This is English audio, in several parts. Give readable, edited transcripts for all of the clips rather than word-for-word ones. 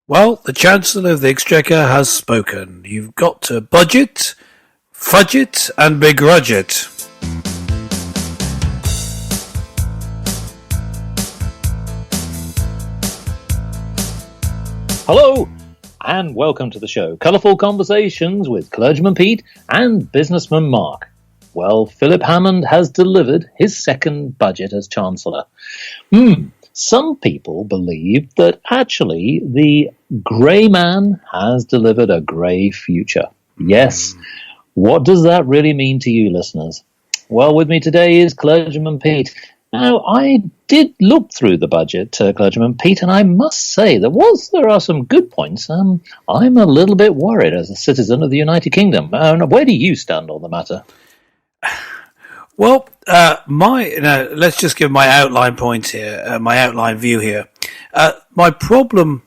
Well, the Chancellor of the Exchequer has spoken. You've got to budget, fudge it, and begrudge it. Hello, and welcome to the show. Colourful conversations with Clergyman Pete and Businessman Mark. Well, Philip Hammond has delivered his second budget as Chancellor. Some people believe that actually the grey man has delivered a grey future. Yes. What does that really mean to you, listeners? Well, with me today is Clergyman Pete. Now, I did look through the budget, Clergyman Pete, and I must say that whilst there are some good points, I'm a little bit worried as a citizen of the United Kingdom. Where do you stand on the matter? Well, let's just give my outline point here, my outline view here. My problem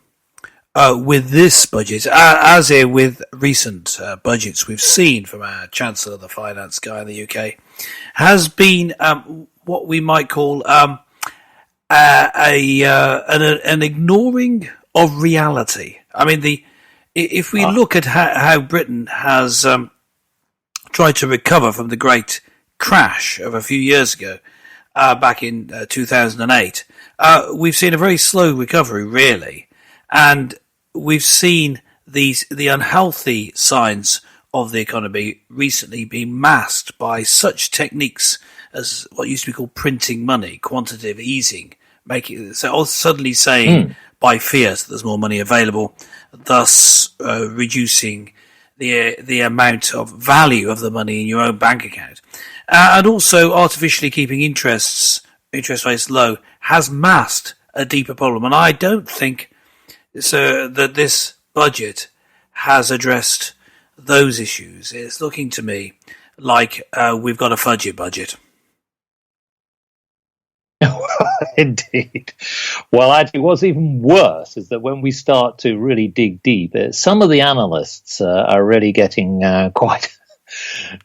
with this budget, as with recent budgets we've seen from our Chancellor, the finance guy in the UK, has been what we might call an ignoring of reality. I mean, if we look at how Britain has tried to recover from the great crash of a few years ago, back in 2008, we've seen a very slow recovery, really, and we've seen the unhealthy signs of the economy recently being masked by such techniques as what used to be called printing money, quantitative easing, suddenly saying by fiat that there's more money available, thus reducing the amount of value of the money in your own bank account. And also artificially keeping interest rates low has masked a deeper problem. And I don't think that this budget has addressed those issues. It's looking to me like we've got a fudge budget. Indeed. Well, actually, what's even worse is that when we start to really dig deep, some of the analysts are really getting quite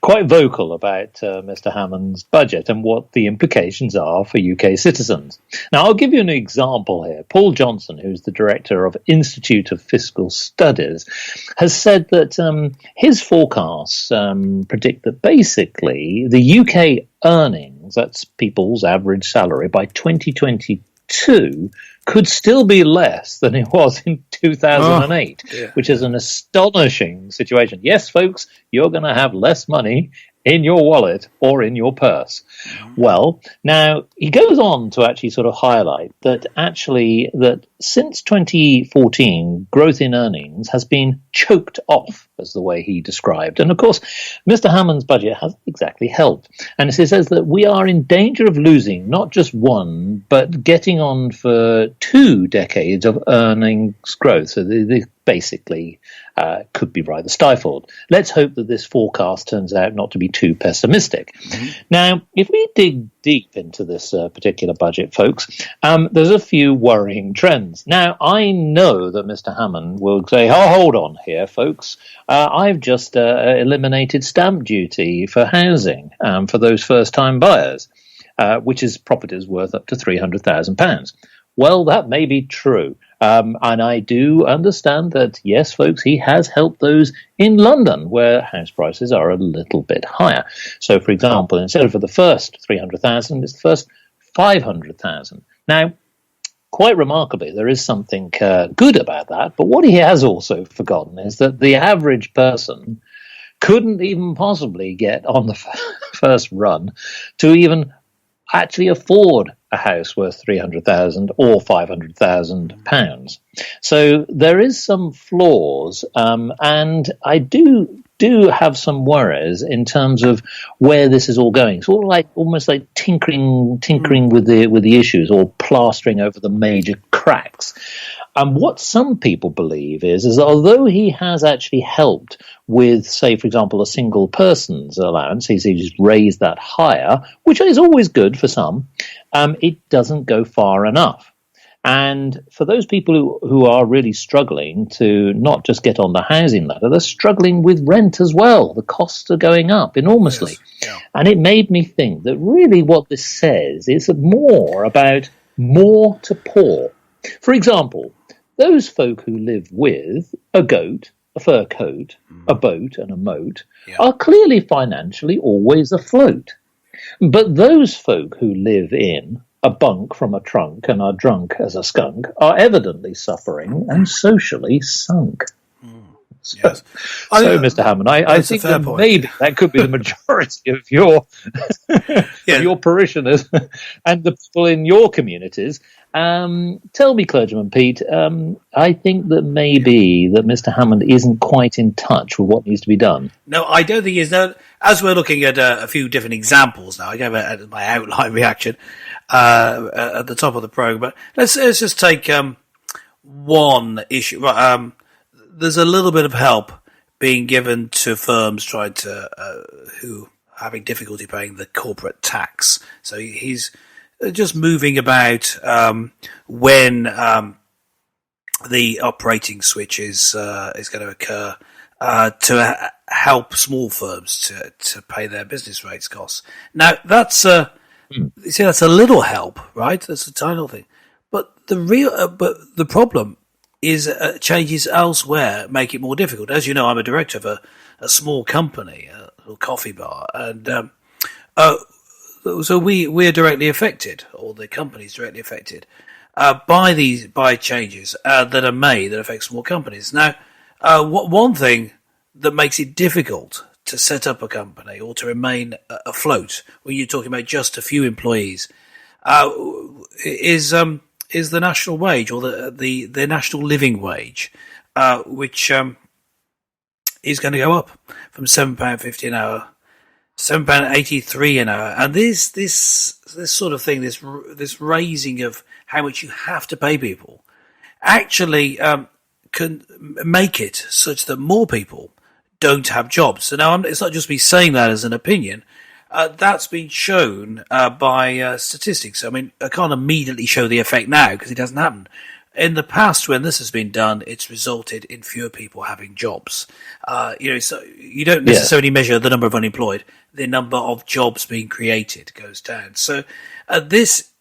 vocal about Mr. Hammond's budget and what the implications are for UK citizens. Now, I'll give you an example here. Paul Johnson, who's the director of Institute of Fiscal Studies, has said that his forecasts predict that basically the UK earnings, that's people's average salary, by 2022 could still be less than it was in 2008, which is an astonishing situation. Yes, folks, you're going to have less money in your wallet or in your purse. Well, now, he goes on to actually sort of highlight that since 2014, growth in earnings has been choked off, as the way he described. And of course, Mr. Hammond's budget hasn't exactly helped. And he says that we are in danger of losing not just one, but getting on for 2 decades of earnings growth. So the basically could be rather stifled. Let's hope that this forecast turns out not to be too pessimistic. Now, if we dig deep into this particular budget, folks, there's a few worrying trends. Now, I know that Mr. Hammond will say, hold on here, folks. I've just eliminated stamp duty for housing for those first-time buyers, which is properties worth up to £300,000. Well, that may be true. And I do understand that, yes, folks, he has helped those in London where house prices are a little bit higher. So, for example, instead of for the first 300,000, it's the first 500,000. Now, quite remarkably, there is something good about that. But what he has also forgotten is that the average person couldn't even possibly get on the first run to even actually afford a house worth 300,000 or 500,000 pounds. So there is some flaws, and I do have some worries in terms of where this is all going. It's all almost like tinkering with the issues, or plastering over the major cracks. And what some people believe is that although he has actually helped with, say, for example, a single person's allowance, he's raised that higher, which is always good for some, it doesn't go far enough. And for those people who are really struggling to not just get on the housing ladder, they're struggling with rent as well. The costs are going up enormously. Yes. Yeah. And it made me think that really what this says is more about more to poor. For example, those folk who live with a goat, a fur coat, a boat and a moat are clearly financially always afloat. But those folk who live in a bunk from a trunk and are drunk as a skunk are evidently suffering and socially sunk. Yes. So, Mr. Hammond, I think that maybe that could be the majority of your of your parishioners and the people in your communities. Tell me, Clergyman Pete, I think that maybe that Mr. Hammond isn't quite in touch with what needs to be done. No, I don't think he is. Now, as we're looking at a few different examples now, I gave my outline reaction at the top of the program, but let's just take one issue. There's a little bit of help being given to firms trying to who are having difficulty paying the corporate tax. So he's just moving about when the operating switch is going to occur to help small firms to pay their business rates costs. Now that's you see, that's a little help, right? That's a tiny little thing, but the problem is changes elsewhere make it more difficult. As you know, I'm a director of a small company, a little coffee bar, and so we're directly affected, or the company's directly affected by changes that are made that affect small companies. Now, one thing that makes it difficult to set up a company or to remain afloat when you're talking about just a few employees is the national wage, or the national living wage, which is going to go up from £7.50 an hour, £7.83 an hour, and this sort of thing, this raising of how much you have to pay people, actually can make it such that more people don't have jobs. So now it's not just me saying that as an opinion. That's been shown by statistics. I mean, I can't immediately show the effect now because it hasn't happened. In the past, when this has been done, it's resulted in fewer people having jobs. So you don't necessarily measure the number of unemployed. The number of jobs being created goes down. So this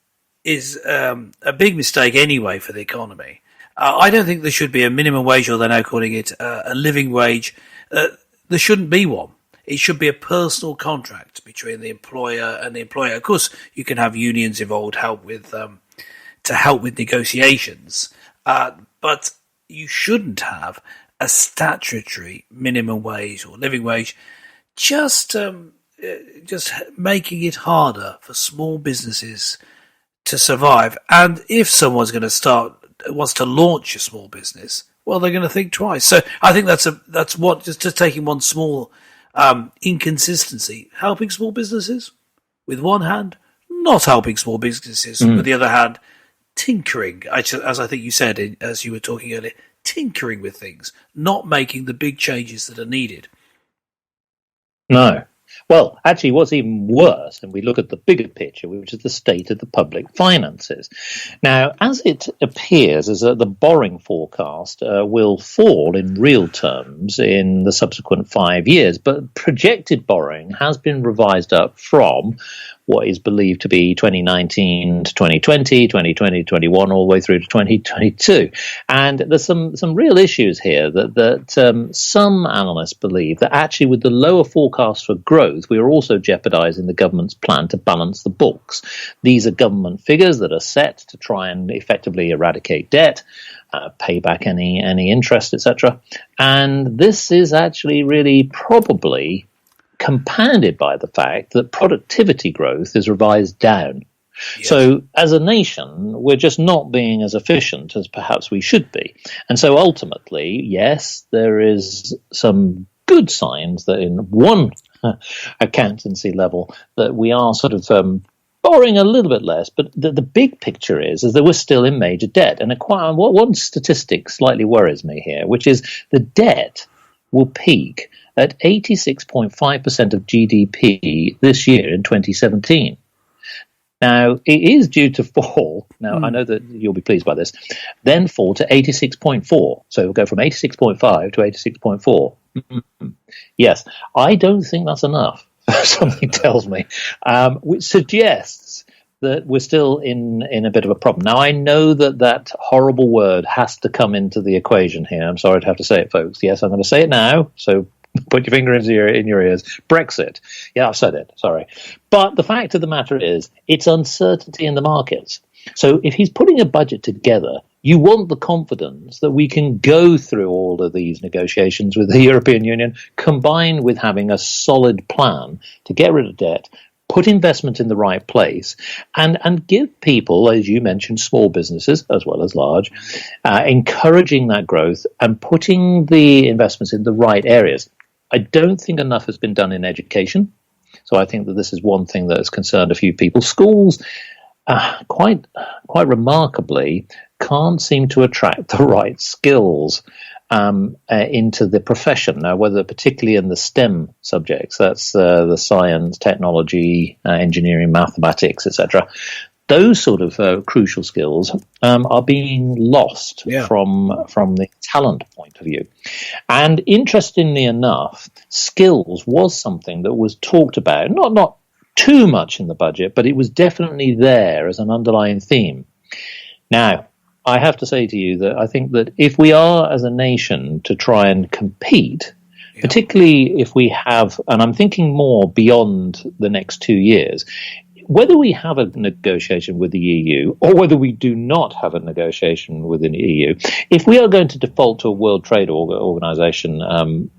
is a big mistake anyway for the economy. I don't think there should be a minimum wage, or they're now calling it a living wage. There shouldn't be one. It should be a personal contract between the employer and the employer. Of course, you can have unions involved to help with negotiations, but you shouldn't have a statutory minimum wage or living wage. Just making it harder for small businesses to survive. And if someone's wants to launch a small business, well, they're going to think twice. So I think that's what just taking one small inconsistency, helping small businesses with one hand, not helping small businesses with the other hand, tinkering, as I think you said, as you were talking earlier, tinkering with things, not making the big changes that are needed. No. Well, actually, what's even worse, and we look at the bigger picture, which is the state of the public finances. Now, as it appears, is that the borrowing forecast will fall in real terms in the subsequent 5 years, but projected borrowing has been revised up from what is believed to be 2019 to 2020, 2020 to 21, all the way through to 2022. And there's some real issues here that some analysts believe that actually with the lower forecast for growth, we are also jeopardizing the government's plan to balance the books. These are government figures that are set to try and effectively eradicate debt, pay back any interest, etc. And this is actually really probably compounded by the fact that productivity growth is revised down. Yes. So as a nation, we're just not being as efficient as perhaps we should be. And so ultimately, yes, there is some good signs that in one accountancy level that we are sort of borrowing a little bit less, but the big picture is that we're still in major debt. And one statistic slightly worries me here, which is the debt will peak at 86.5% of GDP this year in 2017. Now, it is due to fall. Now, I know that you'll be pleased by this. Then fall to 86.4. So we'll go from 86.5 to 86.4. Yes, I don't think that's enough, something tells me, which suggests that we're still in a bit of a problem. Now, I know that horrible word has to come into the equation here. I'm sorry to have to say it, folks. Yes, I'm going to say it now, so put your finger in your ears. Brexit. Yeah, I've said it. Sorry. But the fact of the matter is, it's uncertainty in the markets. So if he's putting a budget together, you want the confidence that we can go through all of these negotiations with the European Union, combined with having a solid plan to get rid of debt, put investment in the right place, and give people, as you mentioned, small businesses as well as large, encouraging that growth and putting the investments in the right areas. I don't think enough has been done in education. So I think that this is one thing that has concerned a few people. Schools, quite remarkably, can't seem to attract the right skills into the profession. Now, whether particularly in the STEM subjects, that's the science, technology, engineering, mathematics, etc., those sort of crucial skills are being lost from the talent point of view. And interestingly enough, skills was something that was talked about, not too much in the budget, but it was definitely there as an underlying theme. Now, I have to say to you that I think that if we are as a nation to try and compete, particularly if we have, and I'm thinking more beyond the next 2 years, whether we have a negotiation with the EU or whether we do not have a negotiation with the EU, if we are going to default to a World Trade Organization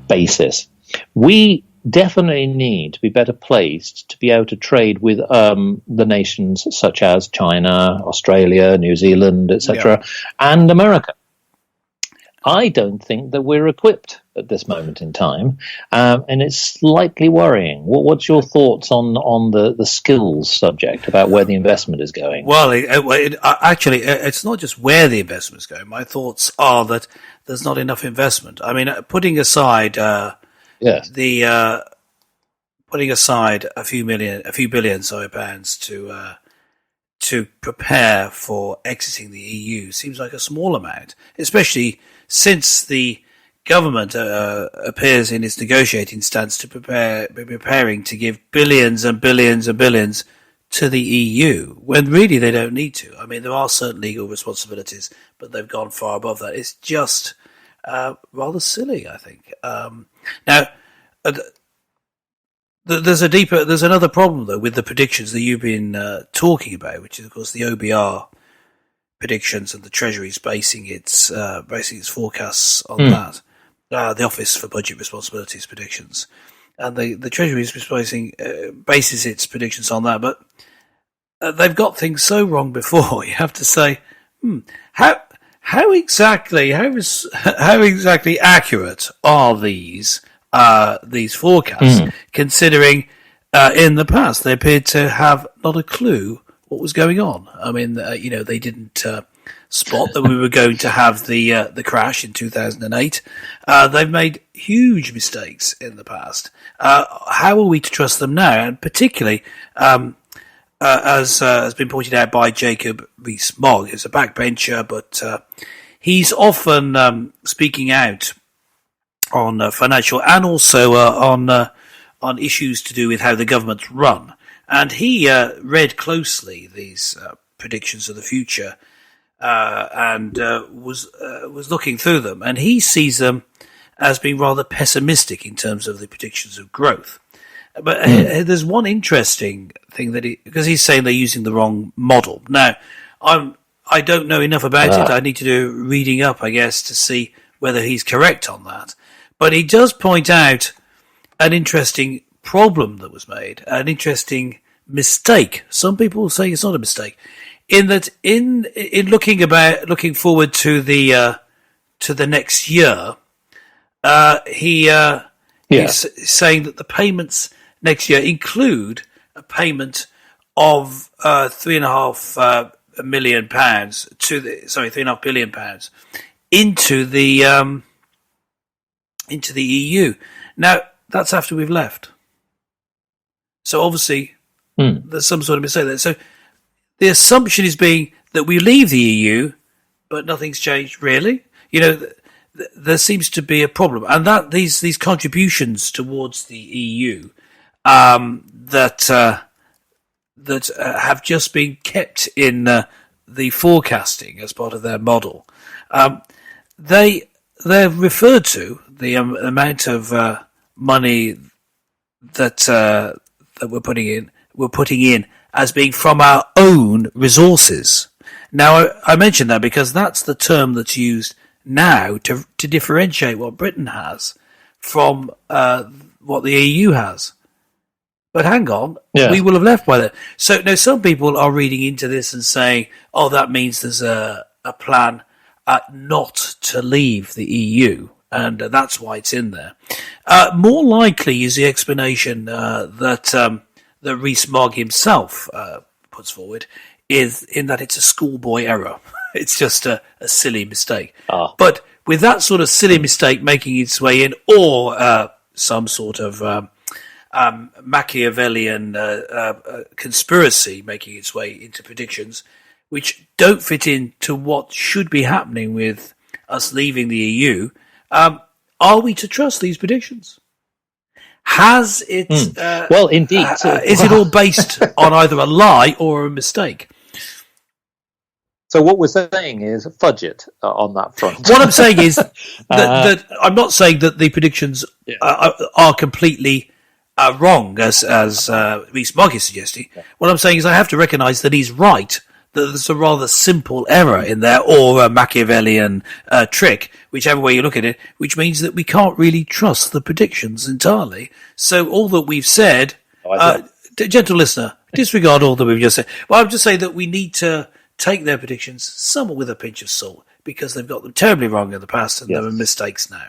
basis, we definitely need to be better placed to be able to trade with the nations such as China, Australia, New Zealand, etc., and America. I don't think that we're equipped at this moment in time, and it's slightly worrying. What's your thoughts on the skills subject, about where the investment is going? Well, actually, it's not just where the investment is going. My thoughts are that there's not enough investment. I mean, putting aside putting aside a few billion pounds to prepare for exiting the EU seems like a small amount, especially since the government appears in its negotiating stance to be preparing to give billions and billions and billions to the EU, when really they don't need to. I mean, there are certain legal responsibilities, but they've gone far above that. It's just rather silly, I think. Now, there's another problem though with the predictions that you've been talking about, which is of course the OBR predictions, and the Treasury's basing its forecasts on that. The Office for Budget Responsibilities predictions, and the Treasury is bases its predictions on that. But they've got things so wrong before. You have to say, how exactly accurate are these forecasts? Considering in the past they appeared to have not a clue what was going on. I mean, they didn't spot that we were going to have the crash in 2008. They've made huge mistakes in the past. How are we to trust them now? And particularly, as has been pointed out by Jacob Rees-Mogg, who's a backbencher, but he's often speaking out on financial and also on issues to do with how the government's run. And he read closely these predictions of the future and was looking through them, and he sees them as being rather pessimistic in terms of the predictions of growth. But there's one interesting thing because he's saying they're using the wrong model. Now, I don't know enough about it. I need to do reading up, I guess, to see whether he's correct on that. But he does point out an interesting problem that was made, an interesting mistake. Some people say it's not a mistake, in that in looking forward to the next year, he's saying that the payments next year include a payment of £3.5 million £3.5 billion into the EU. Now, that's after we've left. So obviously, there's some sort of mistake there. So the assumption is being that we leave the EU, but nothing's changed really. There seems to be a problem, and that these contributions towards the EU that that have just been kept in the forecasting as part of their model. They're referred to the amount of money that we're putting in as being from our own resources. Now, I mention that because that's the term that's used now to differentiate what Britain has from what the EU has. But hang on, we will have left by that. So now some people are reading into this and saying, oh, that means there's a plan not to leave the EU, and that's why it's in there. More likely is the explanation that Rees-Mogg himself puts forward, is in that it's a schoolboy error. It's just a silly mistake. But with that sort of silly mistake making its way in, or some sort of Machiavellian conspiracy making its way into predictions, which don't fit into what should be happening with us leaving the EU, are we to trust these predictions? Has it? Well, indeed. Is it all based on either a lie or a mistake? So what we're saying is fudge it on that front. What I'm saying is that I'm not saying that the predictions are completely wrong, as Rees-Mogg is suggesting. What I'm saying is I have to recognise that he's right, that there's a rather simple error in there, or a Machiavellian trick, whichever way you look at it, which means that we can't really trust the predictions entirely. So all that we've said, gentle listener, disregard all that we've just said. Well, I'm just saying that we need to take their predictions somewhat with a pinch of salt, because they've got them terribly wrong in the past, and there are mistakes now.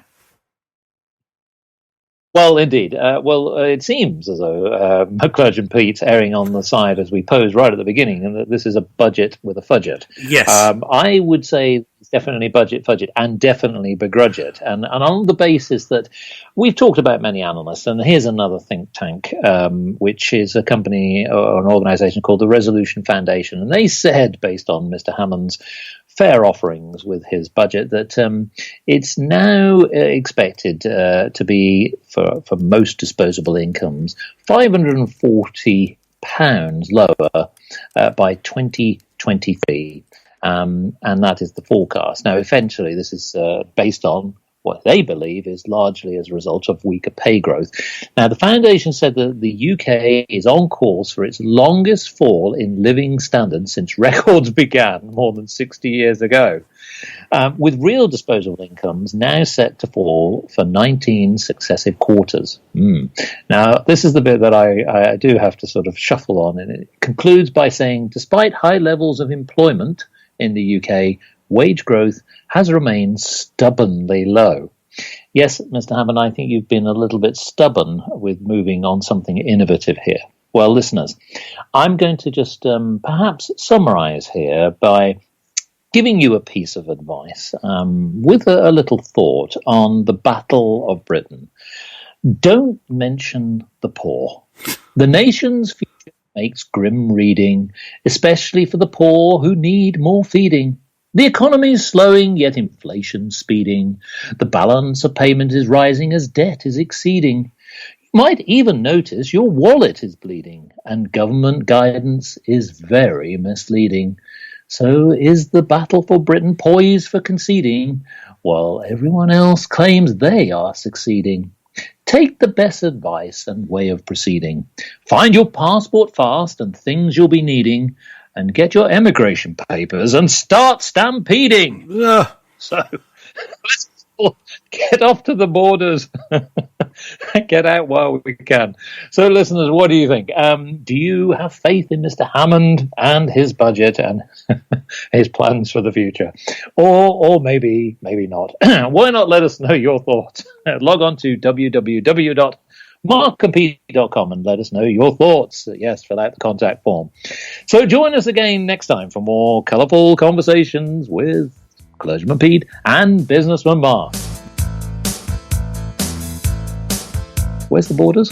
Well, indeed. It seems as though Begrudge and Pete erring on the side, as we posed right at the beginning, and that this is a budget with a fudget. Yes. I would say it's definitely fudget, and definitely begrudge it. And on the basis that we've talked about many analysts, and here's another think tank, which is a company or an organisation called the Resolution Foundation. And they said, based on Mr. Hammond's fair offerings with his budget, that it's now expected to be, for most disposable incomes, £540 lower by 2023. And that is the forecast. Now, eventually, this is based on what they believe is largely as a result of weaker pay growth. Now, the foundation said that the UK is on course for its longest fall in living standards since records began more than 60 years ago, with real disposable incomes now set to fall for 19 successive quarters. Now, this is the bit that I do have to sort of shuffle on, and it concludes by saying, despite high levels of employment in the UK, wage growth has remained stubbornly low. Yes, Mr. Hammond, I think you've been a little bit stubborn with moving on something innovative here. Well, listeners, I'm going to just perhaps summarise here by giving you a piece of advice with a little thought on the Battle of Britain. Don't mention the poor. The nation's future makes grim reading, especially for the poor who need more feeding. The economy is slowing, yet inflation speeding. The balance of payment is rising as debt is exceeding. You might even notice your wallet is bleeding, and government guidance is very misleading. So is the battle for Britain poised for conceding, while everyone else claims they are succeeding? Take the best advice and way of proceeding. Find your passport fast and things you'll be needing, and get your emigration papers and start stampeding. So let's all get off to the borders. Get out while we can. So, listeners, what do you think? Do you have faith in Mr. Hammond and his budget and his plans for the future? Or maybe not. Why not let us know your thoughts? Log on to www.markandpete.com and let us know your thoughts. Yes, fill out the contact form. So join us again next time for more colourful conversations with Clergyman Pete and Businessman Mark. Where's the borders?